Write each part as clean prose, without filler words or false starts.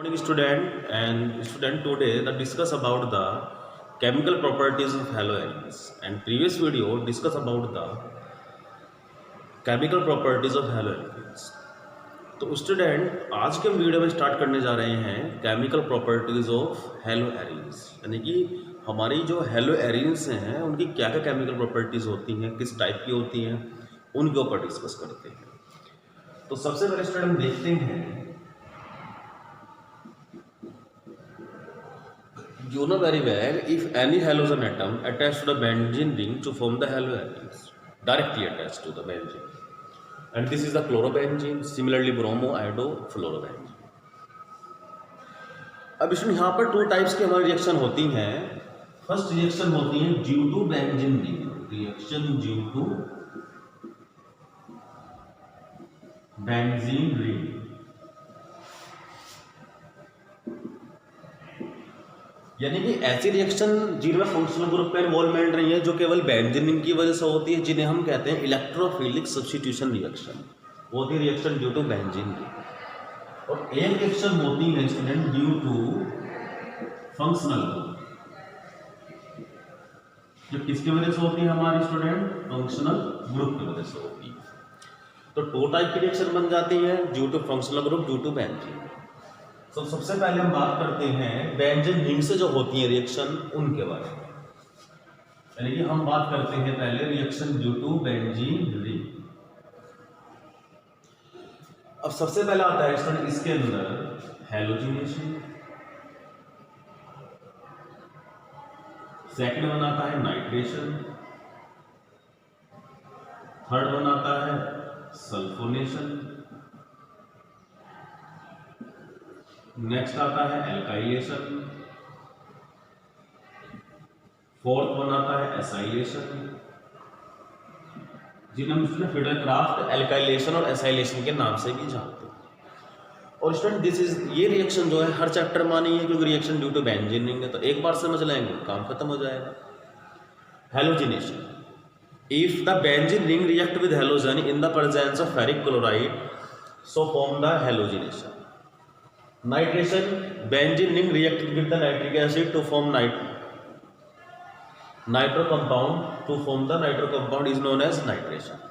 Morning student today the discuss about the chemical properties of halogens and previous video discuss about the chemical properties of halogens। तो student आज के हम video में start करने जा रहे हैं chemical properties of hello arenes, यानी कि हमारी जो हेलो एरिन्स हैं उनकी क्या क्या केमिकल प्रॉपर्टीज होती हैं, किस टाइप की होती हैं, उनके ऊपर डिस्कस करते हैं। तो सबसे पहले स्टूडेंट देखते हैं, you know very well if any halogen atom attached to the benzene ring to form the halogens, directly attached to the benzene, and this is the chlorobenzene, similarly bromo, iodo, fluorobenzene। अब इसमें यहाँ पर two types की हमारी reaction होती हैं। First reaction होती है due to benzene ring, reaction due to benzene ring. यानी कि ऐसी रिएक्शन जिनमें फंक्शनल ग्रुप का इन्वॉल्वमेंट नहीं है, जो केवल बेंजीन रिंग की वजह से होती है, जिन्हें हम कहते हैं इलेक्ट्रोफिलिक सब्स्टिट्यूशन रिएक्शन, वो होती है reaction due to benzene ring. और एक रिएक्शन होती है student due to functional group, जो किसकी वजह से होती है हमारी स्टूडेंट, फंक्शनल ग्रुप की वजह से होती है। तो टू टाइप की रिएक्शन बन जाती है, due to functional group, due to benzene. तो सबसे पहले हम बात करते हैं बेंजीन रिंग से जो होती है रिएक्शन, उनके बारे में। यानी कि हम बात करते हैं पहले reaction due to benzene ring. अब सबसे पहला आता है स्टूडेंट इसके अंदर हैलोजिनेशन, सेकंड बनाता है नाइट्रेशन, थर्ड बनाता है सल्फोनेशन, नेक्स्ट आता है एल्काइलेशन, फोर्थ बनाता है एसाइलेशन, जिन्हें हम स्टूडेंट फिडलक्राफ्ट एल्काइलेशन और एसाइलेशन के नाम से भी जानते हैं। और स्टूडेंट दिस इज, ये रिएक्शन जो है हर चैप्टर में आनी है, क्योंकि reaction due to benzene ring है, तो एक बार समझ लेंगे काम खत्म हो जाएगा। Halogenation, if the benzene ring react with halogen in the presence of ferric chloride, so form the halogenation. Nitration, benzene ring react with the nitric acid to form nitro compound, to form the nitro compound is known as nitration.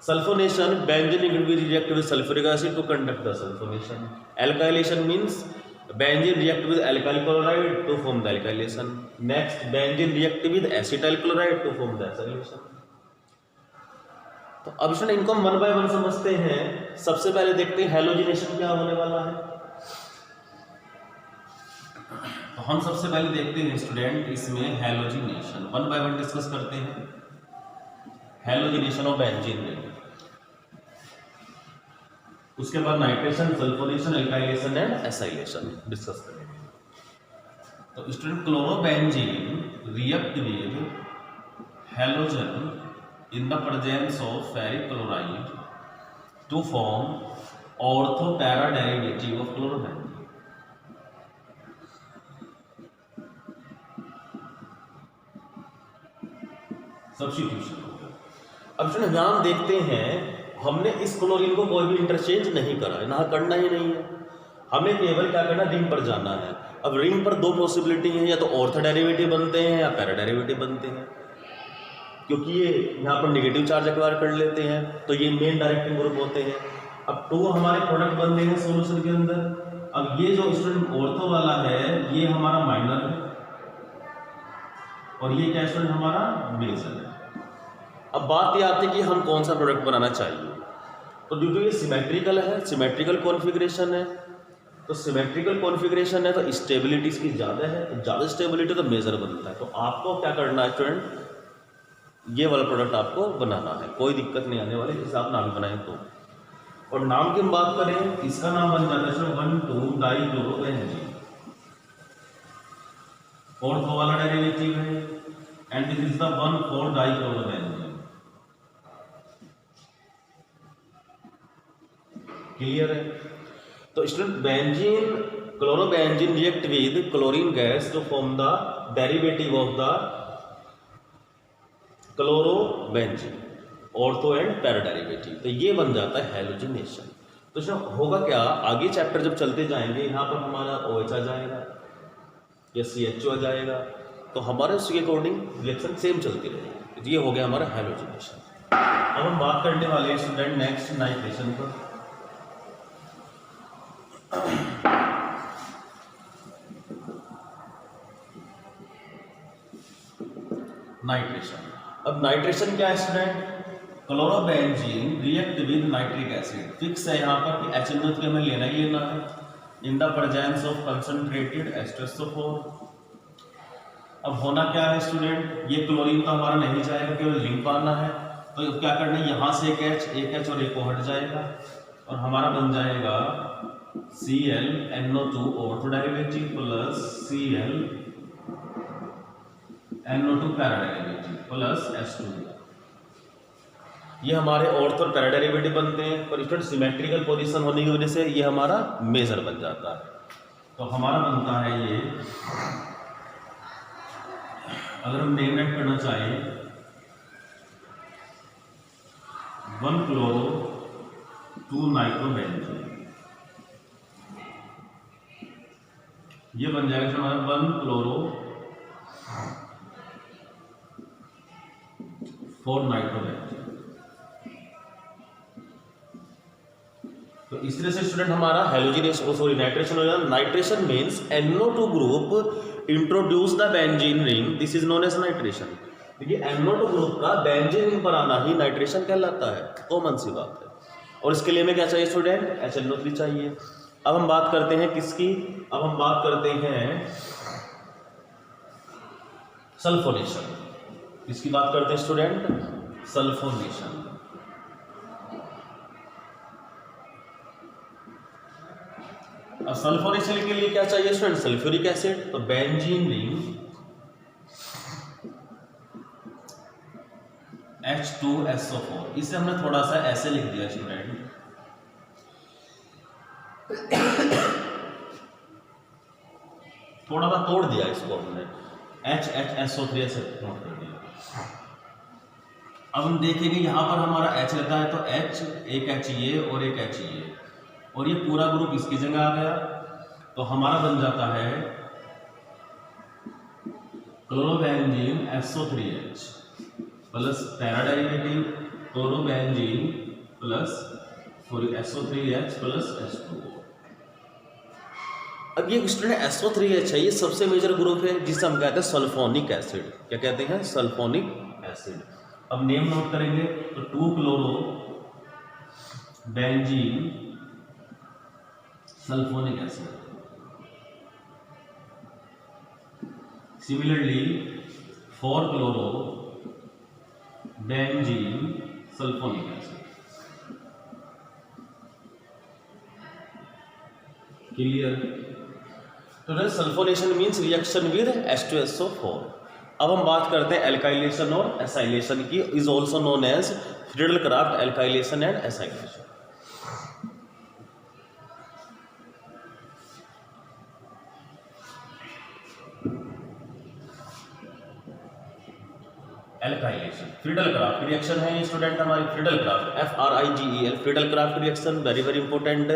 Sulphonation, benzene ring will react with sulfuric acid to conduct the sulfonation. Alkylation means benzene react with alkyl chloride to form the alkylation. Next, benzene react with acetyl chloride to form the acylation. तो अब इसमें इनको हम one by one समझते हैं। सबसे पहले देखते हैं हैलोजिनेशन क्या होने वाला है। तो हम सबसे पहले देखते हैं स्टूडेंट इसमें halogenation, one by one discuss करते हैं हैलोजिनेशन ऑफ बेंजीन रिंग। उसके बाद nitration, sulphonation, alkylation and acylation discuss करेंगे। तो student chlorobenzene react with halogen in the presence of ferric chloride to form ortho para derivative of chlorobenzene. Substitution हो गया। अब student हम देखते हैं, हमने इस क्लोरीन को कोई भी इंटरचेंज नहीं करा है, ना करना ही नहीं है, हमें केवल क्या करना, रिंग पर जाना है। अब रिंग पर दो पॉसिबिलिटी है, या तो ऑर्थो डेरिवेटिव बनते हैं या पैरा डेरिवेटिव बनते हैं, क्योंकि ये यहाँ पर नेगेटिव चार्ज एक्वायर कर लेते हैं, तो ये मेन डायरेक्टिंग ग्रुप होते हैं। अब टू हमारे प्रोडक्ट बन रहे हैं सोल्यूशन के अंदर। अब ये जो स्टूडेंट ऑर्थो वाला है ये हमारा माइनर है, और ये क्या स्टूडेंट हमारा मेजर है। अब बात ये आती है कि हम कौन सा प्रोडक्ट बनाना चाहिए। तो ड्यू टू ये सिमेट्रिकल है, सिमेट्रिकल कॉन्फ़िगरेशन है, तो सिमेट्रिकल कॉन्फ़िगरेशन है तो स्टेबिलिटी इसकी ज़्यादा है, तो ज़्यादा स्टेबिलिटी तो मेजर बनता है। तो आपको क्या करना है स्टूडेंट, ये वाला प्रोडक्ट आपको बनाना है, कोई दिक्कत नहीं आने वाली, जिसे आप नाम बनाएं तो। और नाम की हम बात करें, इसका नाम बन जाता है 1,2-डाइक्लोरोबेंजीन, ऑर्थो वाला डेरिवेटिव है, एंड दिस इज द 1,4-डाइक्लोरोबेंजीन। क्लियर है। तो student benzene, chlorobenzene react with chlorine gas to form the derivative of the chlorobenzene, ortho and para derivative, तो ये बन जाता है हैलोजिनेशन। तो जो होगा क्या, आगे चैप्टर जब चलते जाएंगे यहाँ पर हमारा OH आ जाएगा या CHO आ जाएगा, तो हमारे उसके अकॉर्डिंग रिएक्शन सेम चलती रहेगी। तो ये हो गया हमारा हैलोजिनेशन। अब हम बात करने वाले हैं स्टूडेंट नेक्स्ट नाइट्रेशन पर। नाइट्रेशन, अब नाइट्रेशन क्या है student, chlorobenzene react with nitric acid. Fix है यहाँ पर कि HNO3 हमें लेना ही लेना है इन the presence of concentrated H2SO4। अब होना क्या है स्टूडेंट, ये क्लोरीन तो हमारा नहीं जाएगा, केवल लिंक पाना है। तो क्या करना है, यहाँ से एक H और एक O हट जाएगा और हमारा बन जाएगा ClNO2 ortho derivative plus ClNO2 para derivative plus H2। ये हमारे ऑर्थो और पैरा डेरिवेटिव बनते हैं, पर स्टूडेंट सिमेट्रिकल पोजीशन होने की वजह से ये हमारा मेजर बन जाता है। तो हमारा बनता है ये, अगर हम नेम राइट करना चाहें 1 क्लोरो 2 नाइट्रोबेंजीन, ये बन जाएगा हमारा 1 क्लोरो 4 नाइट्रोबेंजीन। तो इस तरह से स्टूडेंट हमारा हैलोजिनेशन सॉरी नाइट्रेशन हो जाता है। Nitration means NO2 group introduce the benzene ring, this is known as nitration. देखिए NO2 ग्रुप का बेंजीन रिंग पर आना ही नाइट्रेशन कहलाता है, कॉमन सी बात है। और इसके लिए हमें क्या चाहिए स्टूडेंट, HNO3 चाहिए। अब हम बात करते हैं किसकी, अब हम बात करते हैं सल्फोनेशन। किसकी बात करते हैं स्टूडेंट, सल्फोनेशन। अब सल्फोनेशन के लिए क्या चाहिए स्टूडेंट, सल्फ्यूरिक एसिड। तो बेंजीन रिंग H2SO4, इसे हमने थोड़ा सा ऐसे लिख दिया स्टूडेंट, थोड़ा सा तोड़ दिया इसको हमने, HSO3 ऐसे नोट कर दिया। अब हम देखेंगे यहाँ पर हमारा H रहता है, तो H एक H ये और एक H ये, और ये पूरा ग्रुप इसकी जगह आ गया। तो हमारा बन जाता है chlorobenzene SO3H plus para derivative chlorobenzene plus SO3H plus H2O। अब ये स्टूडेंट SO3H है, ये सबसे मेजर ग्रुप है जिसे हम कहते हैं सल्फोनिक एसिड। क्या कहते हैं, सल्फोनिक एसिड। अब नेम नोट करेंगे तो 2 chloro benzene sulphonic acid. Similarly 4 chloro benzene sulphonic acid. Clear. तो sulphonation means reaction with H2SO4। अब हम बात करते हैं एल्काइलेशन और एसाइलेशन की, is also known as Friedel Crafts alkylation and acylation. Alkylation Friedel Crafts reaction है ये स्टूडेंट हमारी, Friedel Crafts FRIGEL Friedel Crafts reaction, very very important.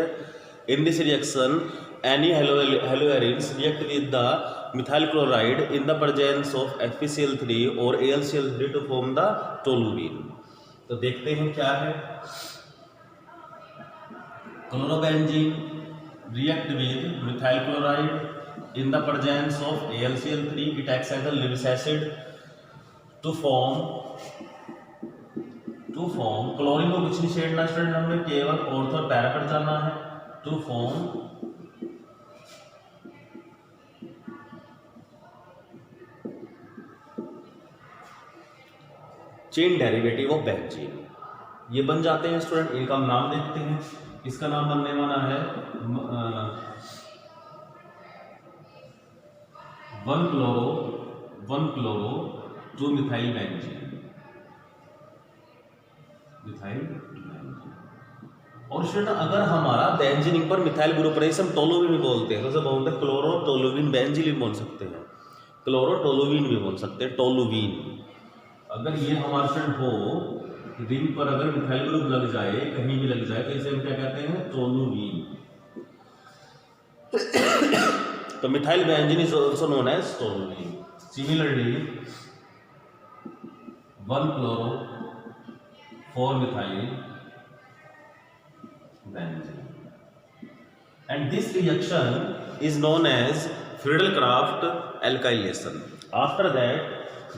In this reaction any haloarenes react with the methyl chloride in the presence of FeCl3 or AlCl3 to form the toluene। तो देखते हैं क्या है, chlorobenzene react with methyl chloride in the presence of AlCl3, it acts as a Lewis acid to form chlorine को कुछ नहीं छेड़ना student, हमें केवल ऑर्थो और पैरा पर जाना है, to form chain derivative of benzene. ये बन जाते हैं स्टूडेंट, इनका हम नाम देखते हैं। इसका नाम बनने वाला है 1 क्लोरो 2 मिथाइल बेंजीन। और स्टूडेंट अगर हमारा बेंजीन पर मिथाइल ग्रुप रहे, हम टोलुवीन भी बोलते हैं, तो बोलते हैं क्लोरो टोलुवीन बेंजीन भी बोल सकते हैं, क्लोरो टोलुवीन भी बोल सकते हैं, टोलुवीन। अगर ये हमारा स्टूडेंट हो रिंग पर अगर मिथाइल ग्रुप लग जाए, कहीं भी लग जाए, तो इसे हम क्या कहते हैं? टोलुईन। तो methyl benzene is also known as toluene. Similarly 1-chloro-4-methyl benzene, and this reaction is known as Friedel-Crafts alkylation. After that,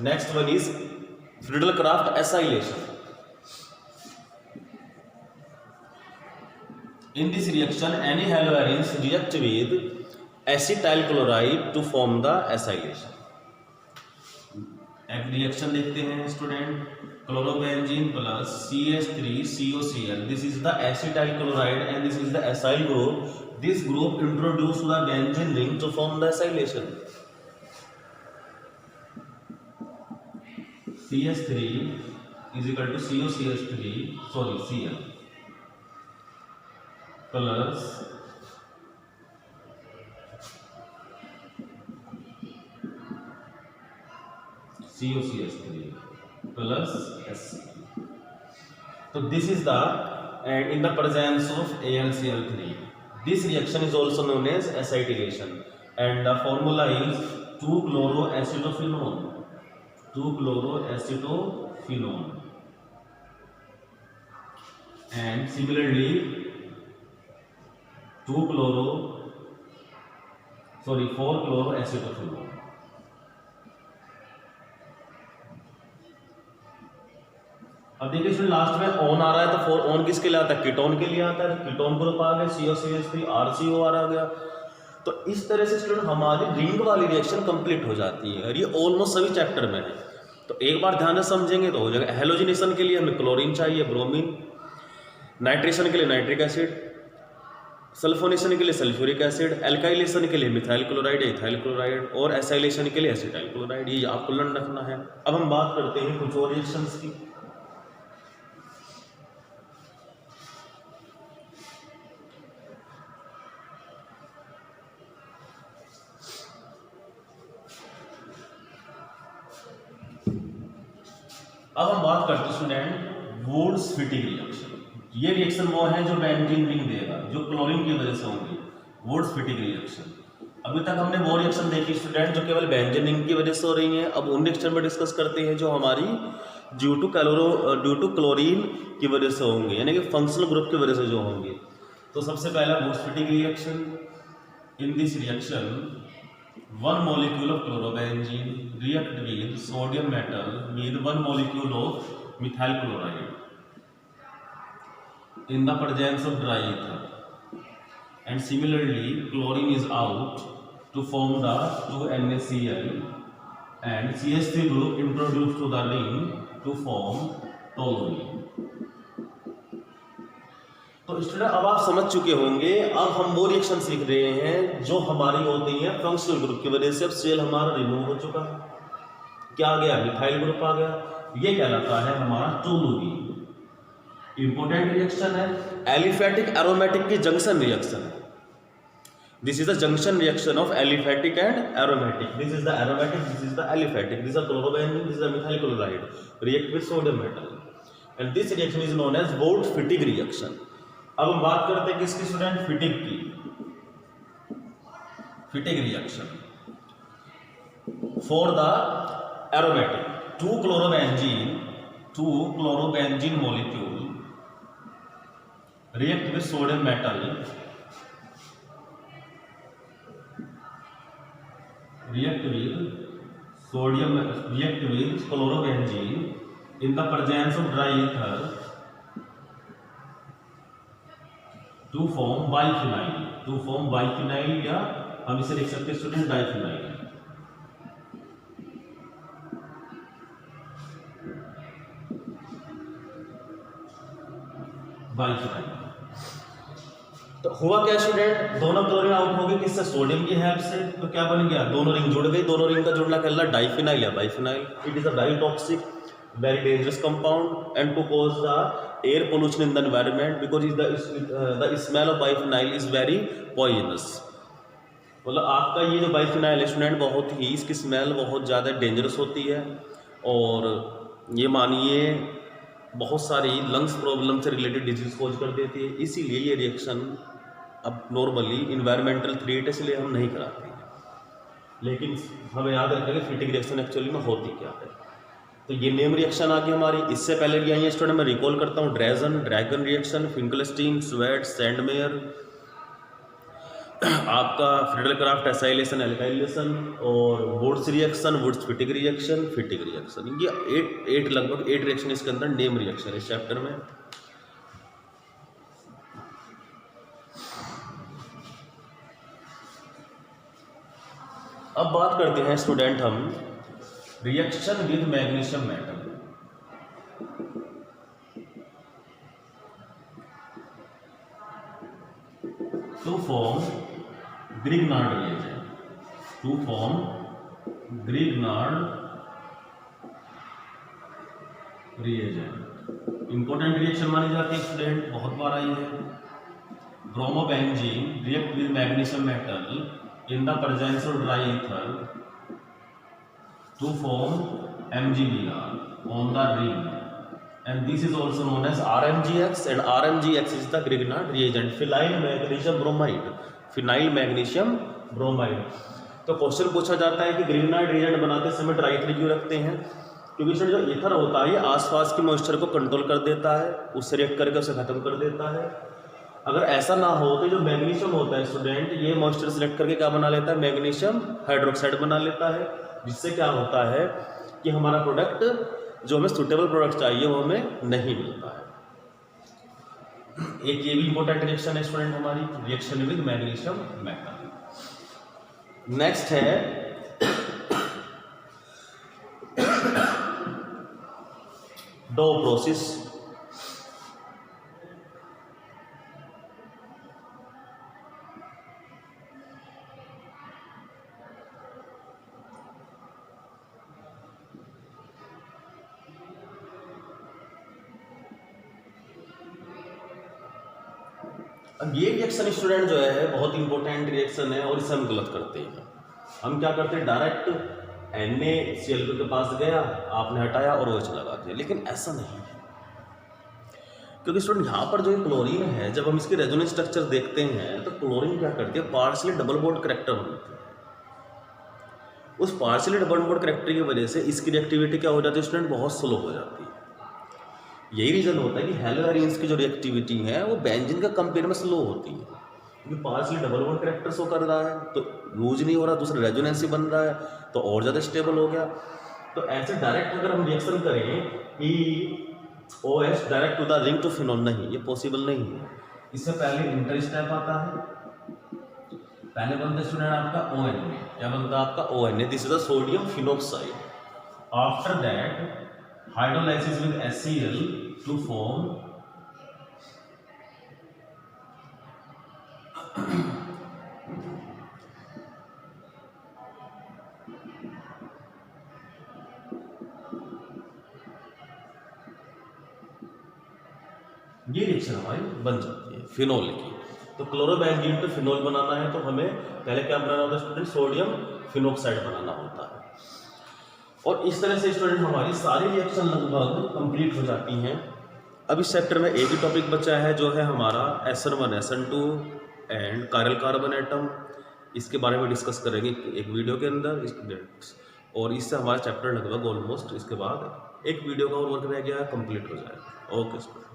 next one is Friedel-Crafts acylation. In this reaction, any haloarenes react with acetyl chloride to form the acylation. एक reaction देखते हैं student, chlorobenzene plus CH3COCl, this is the acetyl chloride and this is the acyl group. This group introduce the benzene ring to form the acylation. CH3 is equal to COCH3 Cl plus COCH3 plus Sc. So this is the, and in the presence of AlCl3, this reaction is also known as acetylation, and the formula is 2-chloroacetophenone. 2-chloroacetophenone. And similarly 4-chloroacetophenone. अब देखिए इसमें last में on आ रहा है, तो 4 on किसके लिए आता है? कीटोन के लिए आता है. कीटोन ग्रुप आ गया, COCH3 RCOR आ गया. तो इस तरह से स्टूडेंट हमारी रिंग वाली रिएक्शन कंप्लीट हो जाती है, और ये ऑलमोस्ट सभी चैप्टर में है. तो एक बार ध्यान से समझेंगे तो हो जाएगा. हेलोजिनेशन के लिए हमें क्लोरीन चाहिए, ब्रोमीन. नाइट्रेशन के लिए नाइट्रिक एसिड. सल्फोनेशन के लिए सल्फ्यूरिक एसिड. एल्काइलेशन के लिए मिथाइल क्लोराइड, इथाइल क्लोराइड. और एसाइलेशन के लिए एसिटाइल क्लोराइड. ये आपको लर्न रखना है. अब हम बात करते हैं कुछ और रिएक्शंस की. अब हम बात करते हैं स्टूडेंट वुड्स-फिटिंग रिएक्शन. ये रिएक्शन वो है जो बेंजीन रिंग देगा, जो क्लोरीन की वजह से होंगी. Woods-fitting reaction. अभी तक हमने वो रिएक्शन देखी स्टूडेंट जो केवल बेंजीन रिंग की वजह से हो रही हैं. अब उन रिएक्शन में डिस्कस करते हैं जो हमारी ड्यू टू क्लोरीन की वजह से होंगे, यानी कि फंक्शनल ग्रुप की वजह से जो होंगे. तो सबसे पहला woods-fitting reaction. In this reaction 1 molecule of chlorobenzene react with sodium metal with 1 molecule of methyl chloride in the presence of dry ether, and similarly chlorine is out to form the 2NaCl, and CH3 group introduced to the ring to form toluene. तो student अब आप समझ चुके होंगे. अब हम वो reaction सीख रहे हैं जो हमारी होती हैं फंक्शनल ग्रुप की वजह से. अब सेल हमारा रिमूव हो चुका है, क्या आ गया? मिथाइल ग्रुप आ गया. ये कहलाता है हमारा टोलुईन. इंपॉर्टेंट रिएक्शन है. एलिफेटिक एरोमेटिक की जंक्शन रिएक्शन है. This is the junction reaction of aliphatic and aromatic. This is the aromatic, this is the aliphatic. This is chlorobenzene, this is methyl chloride react with sodium metal, and this reaction is known as Wurtz Fittig reaction. अब हम बात करते हैं किसकी student? Fittig की. Fittig reaction for the aromatic. 2 chlorobenzene molecule react with sodium metal, react with chlorobenzene in the presence of dry ether to form biphenyl, या हम इसे लिख सकते हैं स्टूडेंट डाइफिनाइल. बाइफिनाइल. तो हुआ क्या स्टूडेंट? दोनों क्लोरीन आउट हो गए, किससे? सोडियम की हेल्प से. तो क्या बन गया? दोनों रिंग जुड़ गई. दोनों रिंग का जुड़ना कहलाता डाइफिनाइल या biphenyl. It is a very toxic, very dangerous compound, and to cause the air pollution in the environment, because the smell of biphenyl is very poisonous. मतलब आपका ये जो बाइफिनाइल स्टूडेंट बहुत ही, इसकी स्मेल बहुत ज़्यादा डेंजरस होती है. और ये मानिए बहुत सारी लंग्स प्रॉब्लम से रिलेटेड डिजीज कॉज कर देती है। इसीलिए ये रिएक्शन अब नॉर्मली इन्वायरमेंटल थ्रेट है, इसलिए हम नहीं कराते हैं। लेकिन हमें याद रखना कि फिटिंग रिएक्शन एक्चुअली में होती क्या है। तो ये नेम रिएक्शन आ गई हमारी। इससे पहले भी आई है स्टूडेंट, मैं रिकॉल करता हूँ, ड्रैगन रिएक्शन, फिंकलस्टीन, स्वेट, सैंडमेयर, आपका फ्रीडल-क्राफ्ट एसाइलेशन, एल्काइलेशन, और Wurtz reaction, Wurtz Fittig reaction. ये लगभग 8 रिएक्शन इसके अंदर नेम रिएक्शन है इस चैप्टर में। अब बात करते हैं स्टूडेंट हम reaction with magnesium metal. To form Grignard reagent. Important reaction मानी जाती है स्टूडेंट, बहुत बार आई है। Bromobenzene react with magnesium metal in the presence of dry ether to form MgBr on the ring, and this is also known as RMGX, and RMGX is the Grignard reagent, phenyl magnesium bromide। तो question पूछा जाता है कि Grignard reagent बनाते समय dry ether क्यों रखते हैं? क्योंकि इसमें जो ईथर होता है ये आसपास के मॉइस्चर को कंट्रोल कर देता है, उससे रिएक्ट करके उसे खत्म कर देता है। अगर ऐसा ना हो तो जो मैग्नीशियम होता है स्टूडेंट, ये मॉइस्चर सेलेक्ट करके क्या बना लेता है? मैग्नीशियम हाइड्रोक्साइड बना लेता है, जिससे क्या होता है कि हमारा प्रोडक्ट, जो हमें सुटेबल प्रोडक्ट चाहिए, वो हमें नहीं मिलता है। एक ये भी इंपॉर्टेंट रिएक्शन है स्टूडेंट हमारी, reaction with magnesium metal. Next है डो प्रोसेस। अब ये रिएक्शन स्टूडेंट जो है बहुत इंपॉर्टेंट रिएक्शन है, और इसे हम गलत करते हैं। हम क्या करते हैं, डायरेक्ट NaCl2 के पास गया, आपने हटाया और OH लगा दिया, लेकिन ऐसा नहीं है। क्योंकि स्टूडेंट यहाँ पर जो क्लोरीन है, जब हम इसके रेजोनेंस स्ट्रक्चर देखते हैं तो क्लोरीन क्या करती है, पार्शियली डबल बॉन्ड करैक्टर बनती है। उस पार्शियली डबल बॉन्ड करैक्टर की वजह से इसकी रिएक्टिविटी क्या हो जाती है स्टूडेंट, बहुत स्लो हो जाती है। यही रीज़न होता है कि हैलोएरिन्स की जो रिएक्टिविटी है वो बेंजीन का कंपेयर में स्लो होती है, क्योंकि partially double bond character show कर रहा है, तो यूज नहीं हो रहा, दूसरा रेजोनेंस ही बन रहा है, तो और ज़्यादा स्टेबल हो गया। तो ऐसे डायरेक्ट अगर हम रिएक्शन करें कि OH direct to the ring to phenol, नहीं, ये पॉसिबल नहीं है। इससे पहले इंटर स्टेप आता है। पहले बनता है स्टूडेंट आपका ONA, क्या बनता है आपका ONA, this is the sodium phenoxide. After that hydrolysis with HCl to form ये रिएक्शन हमारी बन जाती है फिनोल की। तो क्लोरोबेंजीन पे फिनोल बनाना है तो हमें पहले क्या बनाना होता है स्टूडेंट, सोडियम फिनोक्साइड बनाना होता है। और इस तरह से स्टूडेंट हमारी सारी रिएक्शन लगभग कंप्लीट हो जाती हैं। अब इस चैप्टर में एक ही टॉपिक बचा है, जो है हमारा SN1 SN2 and chiral carbon atom. इसके बारे में डिस्कस करेंगे एक वीडियो के अंदर, और इससे हमारा चैप्टर लगभग ऑलमोस्ट, इसके बाद एक वीडियो का और वर्क रह गया है, कंप्लीट हो जाएगा। Okay student.